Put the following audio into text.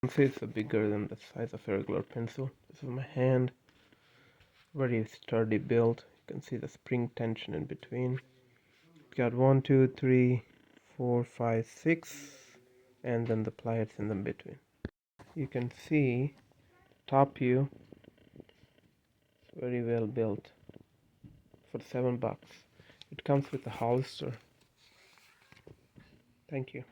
See, it's bigger than the size of a regular pencil. This is my hand. Very sturdy build. You can see the spring tension in between. Got 1, 2, 3, 4, 5, 6, and then the pliers in the between. You can see top view. It's very well built for $7. It comes with a Hollister. Thank you.